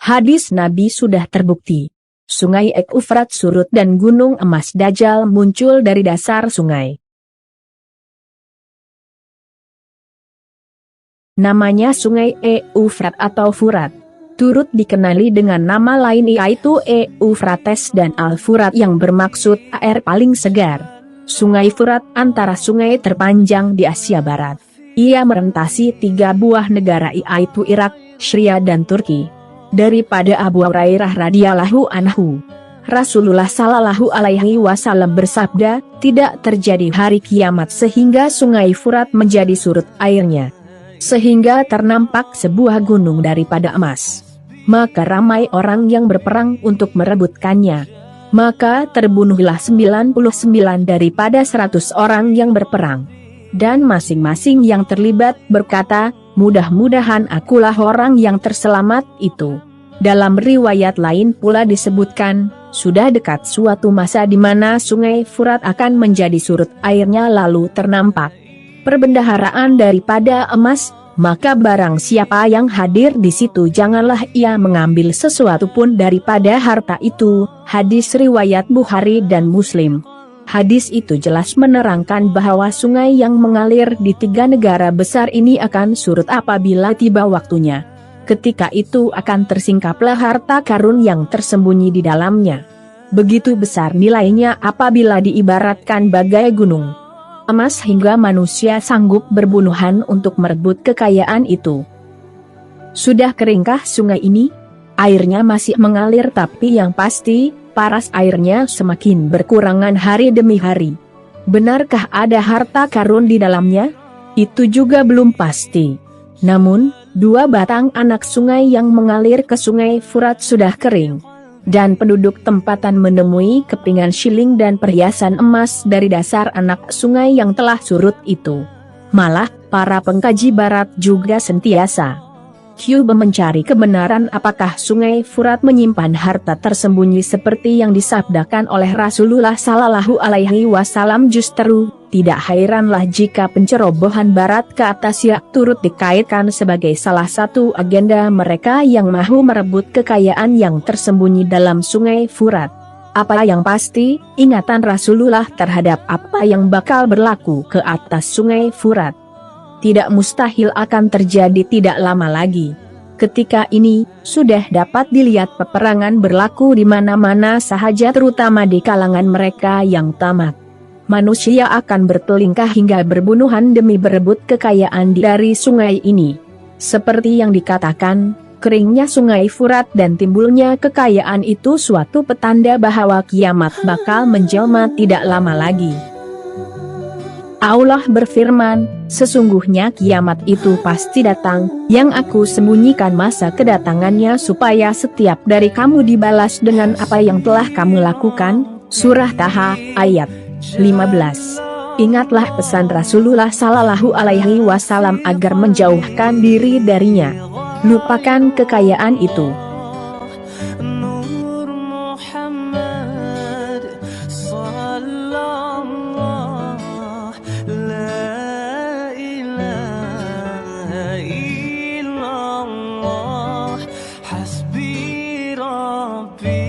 Hadis Nabi sudah terbukti. Sungai Eufrat surut dan gunung emas Dajjal muncul dari dasar sungai. Namanya Sungai Eufrat atau Furat. Turut dikenali dengan nama lain yaitu Eufrates dan Al-Furat yang bermaksud air paling segar. Sungai Furat antara sungai terpanjang di Asia Barat. Ia merentasi 3 buah negara yaitu Irak, Syria dan Turki. Daripada Abu Hurairah radhiyallahu anhu, Rasulullah sallallahu alaihi wasallam bersabda, tidak terjadi hari kiamat sehingga Sungai Furat menjadi surut airnya, sehingga ternampak sebuah gunung daripada emas. Maka ramai orang yang berperang untuk merebutkannya. Maka terbunuhlah 99 daripada 100 orang yang berperang. Dan masing-masing yang terlibat berkata, mudah-mudahan akulah orang yang terselamat itu. Dalam riwayat lain pula disebutkan, sudah dekat suatu masa di mana Sungai Furat akan menjadi surut airnya lalu ternampak perbendaharaan daripada emas, maka barang siapa yang hadir di situ janganlah ia mengambil sesuatu pun daripada harta itu. Hadis riwayat Bukhari dan Muslim. Hadis itu jelas menerangkan bahwa sungai yang mengalir di 3 negara besar ini akan surut apabila tiba waktunya. Ketika itu akan tersingkaplah harta karun yang tersembunyi di dalamnya. Begitu besar nilainya apabila diibaratkan bagai gunung emas hingga manusia sanggup berbunuhan untuk merebut kekayaan itu. Sudah keringkah sungai ini? Airnya masih mengalir tapi yang pasti, paras airnya semakin berkurangan hari demi hari. Benarkah ada harta karun di dalamnya? Itu juga belum pasti. Namun, 2 batang anak sungai yang mengalir ke Sungai Furat sudah kering. Dan penduduk tempatan menemui kepingan shilling dan perhiasan emas dari dasar anak sungai yang telah surut itu. Malah, para pengkaji barat juga sentiasa coba mencari kebenaran apakah Sungai Furat menyimpan harta tersembunyi seperti yang disabdakan oleh Rasulullah sallallahu alaihi wasallam. Justru, tidak heranlah jika pencerobohan barat ke Asia turut dikaitkan sebagai salah satu agenda mereka yang mahu merebut kekayaan yang tersembunyi dalam Sungai Furat. Apa yang pasti, ingatan Rasulullah terhadap apa yang bakal berlaku ke atas Sungai Furat tidak mustahil akan terjadi tidak lama lagi. Ketika ini, sudah dapat dilihat peperangan berlaku di mana-mana sahaja terutama di kalangan mereka yang tamak. Manusia akan bertelingkah hingga berbunuhan demi berebut kekayaan dari sungai ini. Seperti yang dikatakan, keringnya Sungai Furat dan timbulnya kekayaan itu suatu petanda bahwa kiamat bakal menjelma tidak lama lagi. Allah berfirman, sesungguhnya kiamat itu pasti datang, yang aku sembunyikan masa kedatangannya supaya setiap dari kamu dibalas dengan apa yang telah kamu lakukan. Surah Taha, ayat 15. Ingatlah pesan Rasulullah sallallahu alaihi wasallam agar menjauhkan diri darinya. Lupakan kekayaan itu. حسبي ربي